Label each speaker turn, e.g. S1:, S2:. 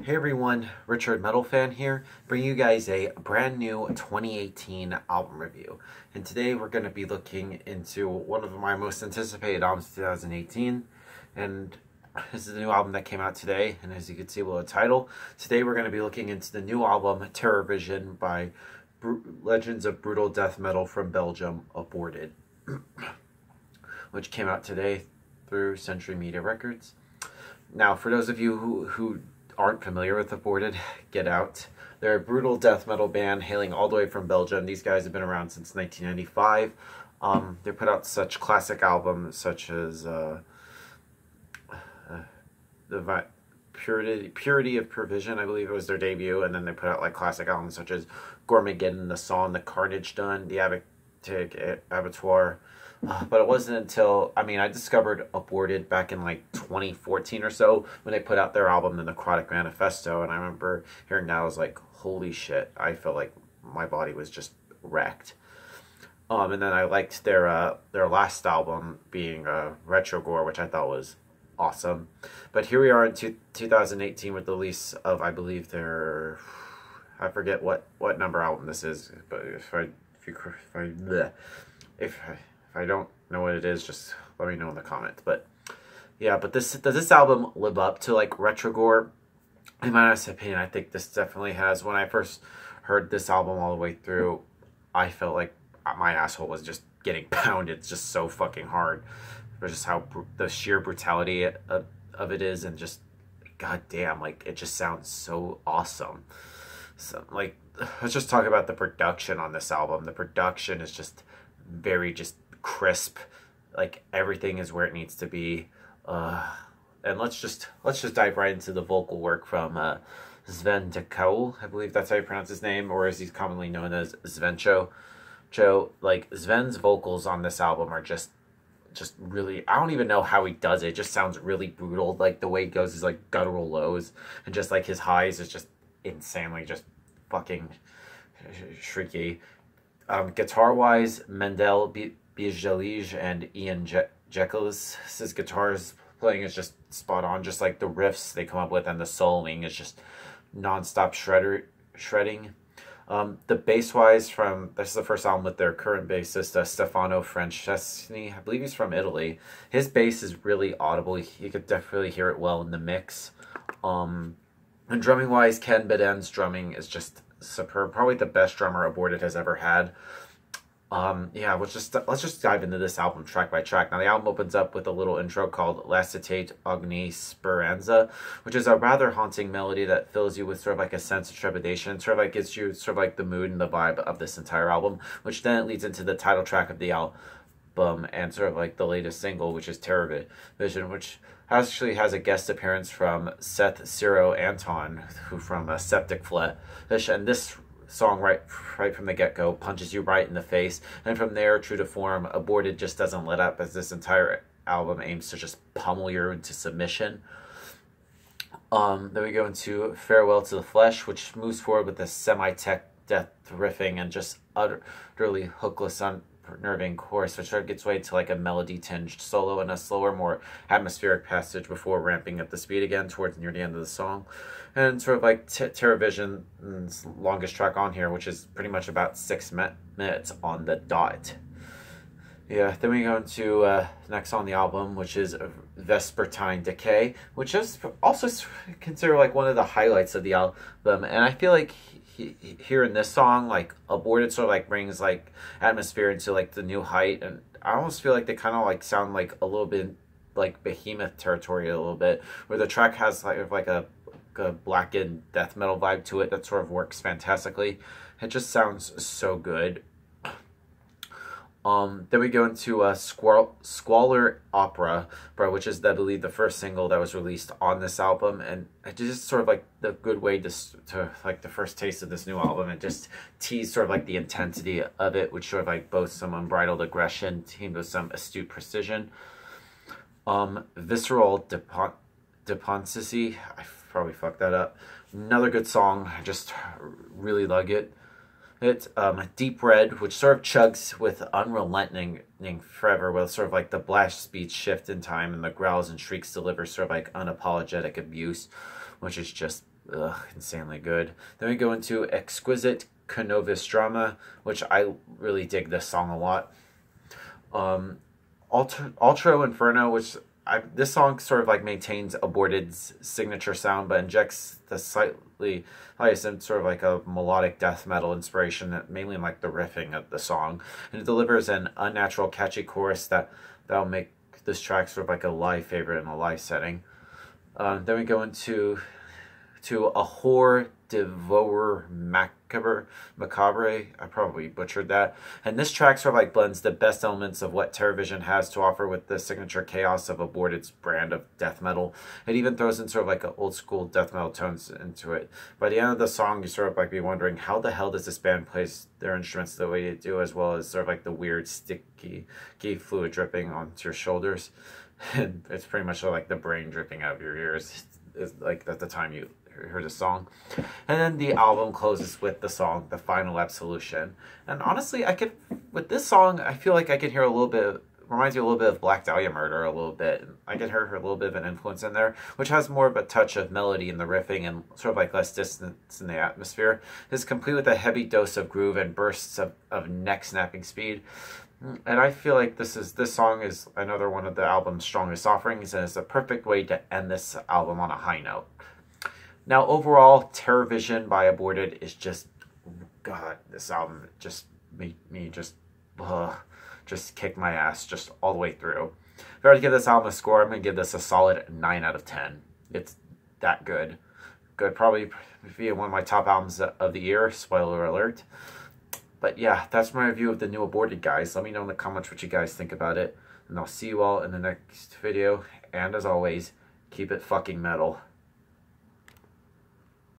S1: Hey everyone, Richard Metal Fan here, bringing you guys a brand new 2018 album review. And today we're going to be looking into one of my most anticipated albums of 2018. And this is the new album that came out today, and as you can see below the title, today we're going to be looking into the new album, Terrorvision, by Legends of Brutal Death Metal from Belgium, Aborted, which came out today through Century Media Records. Now, for those of you who aren't familiar with Aborted, get out. They're a brutal death metal band hailing all the way from Belgium. These guys have been around since 1995. They put out such classic albums such as the Purity of Provision, I believe it was their debut, and then they put out like classic albums such as Gormageddon, The Song, The Carnage Done, The Abattoir. But it wasn't until, I discovered Aborted back in like 2014 or so when they put out their album, The Necrotic Manifesto, and I remember hearing that, I was like, holy shit, I felt like my body was just wrecked. And then I liked their last album being Retrogore, which I thought was awesome. But here we are in 2018 with the release of, I believe, I forget what number album this is, but if I don't know what it is, just let me know in the comments. But yeah, but does this album live up to like Retrogore? In my honest opinion, I think this definitely has. When I first heard this album all the way through, I felt like my asshole was just getting pounded just so fucking hard. For just how the sheer brutality of it is, and just goddamn, like it just sounds so awesome. So like, let's just talk about the production on this album. The production is just very crisp, like everything is where it needs to be, and let's just dive right into the vocal work from Sven Decay, I believe that's how you pronounce his name, or as he's commonly known as Svencho. Like Sven's vocals on this album are just really, I don't even know how he does it. It just sounds really brutal. Like the way he goes is like guttural lows, and just like his highs is just insanely just fucking shrieky. Guitar wise, Mendel Bijalij and Ian Jekyll's guitars playing is just spot on. Just like the riffs they come up with and the soloing is just non-stop shredding. The bass wise, this is the first album with their current bassist, Stefano Franceschi. I believe he's from Italy. His bass is really audible. You could definitely hear it well in the mix. And drumming wise, Ken Beden's drumming is just superb. Probably the best drummer Aborted has ever had. Yeah, let's just dive into this album track by track. Now, the album opens up with a little intro called Lacetate Ogni Speranza, which is a rather haunting melody that fills you with sort of like a sense of trepidation, sort of like gives you sort of like the mood and the vibe of this entire album, which then leads into the title track of the album and sort of like the latest single, which is Terrorvision, which actually has a guest appearance from Seth Ciro Anton, who from Septic Flesh, and this song right from the get-go punches you right in the face, and from there, true to form, Aborted just doesn't let up, as this entire album aims to just pummel you into submission. Then we go into Farewell to the Flesh, which moves forward with a semi-tech death riffing and just utterly hookless, unnerving chorus, which sort of gets way to like a melody-tinged solo and a slower, more atmospheric passage before ramping up the speed again towards near the end of the song. And sort of like Terrorvision's longest track on here, which is pretty much about 6 minutes on the dot. Yeah, then we go into next on the album, which is Vespertine Decay, which is also considered like one of the highlights of the album. And I feel like here in this song, like Aborted sort of like brings like atmosphere into like the new height, and I almost feel like they kind of like sound like a little bit like Behemoth territory a little bit, where the track has like a blackened death metal vibe to it that sort of works fantastically. It just sounds so good. Then we go into Squalor Opera, which is, I believe, the first single that was released on this album, and it just sort of like the good way to like the first taste of this new album. It just teased sort of like the intensity of it, which sort of like boasts some unbridled aggression teamed with some astute precision. Visceral Deponency, I probably fucked that up. Another good song. I just really love it. It's Deep Red, which sort of chugs with unrelenting forever, with sort of like the blast speed shift in time, and the growls and shrieks deliver sort of like unapologetic abuse, which is just insanely good. Then we go into Exquisite Canovis Drama, which I really dig this song a lot. Ultra Inferno, which this song sort of like maintains Aborted's signature sound, but injects the slightly, like I said, sort of like a melodic death metal inspiration, mainly in like the riffing of the song, and it delivers an unnatural, catchy chorus that'll make this track sort of like a live favorite in a live setting. Then we go into A Whore Devourer Macabre. I probably butchered that. And this track sort of like blends the best elements of what Terrorvision has to offer with the signature chaos of Aborted's brand of death metal. It even throws in sort of like an old school death metal tones into it. By the end of the song, you sort of like be wondering, how the hell does this band play their instruments the way they do, as well as sort of like the weird sticky fluid dripping onto your shoulders. And it's pretty much like the brain dripping out of your ears. Is like at the time you heard the song. And then the album closes with the song The Final Absolution. And honestly, with this song, I feel like I can hear a little bit, reminds me a little bit of Black Dahlia Murder a little bit. I can hear a little bit of an influence in there, which has more of a touch of melody in the riffing and sort of like less distance in the atmosphere. It's complete with a heavy dose of groove and bursts of neck-snapping speed. And I feel like this song is another one of the album's strongest offerings, and it's a perfect way to end this album on a high note. Now, overall, Terrorvision by Aborted is just, God, this album just made me just kick my ass just all the way through. If I were to give this album a score, I'm going to give this a solid 9 out of 10. It's that good. Could probably be one of my top albums of the year, spoiler alert. But yeah, that's my review of the new Aborted, guys. Let me know in the comments what you guys think about it. And I'll see you all in the next video. And as always, keep it fucking metal.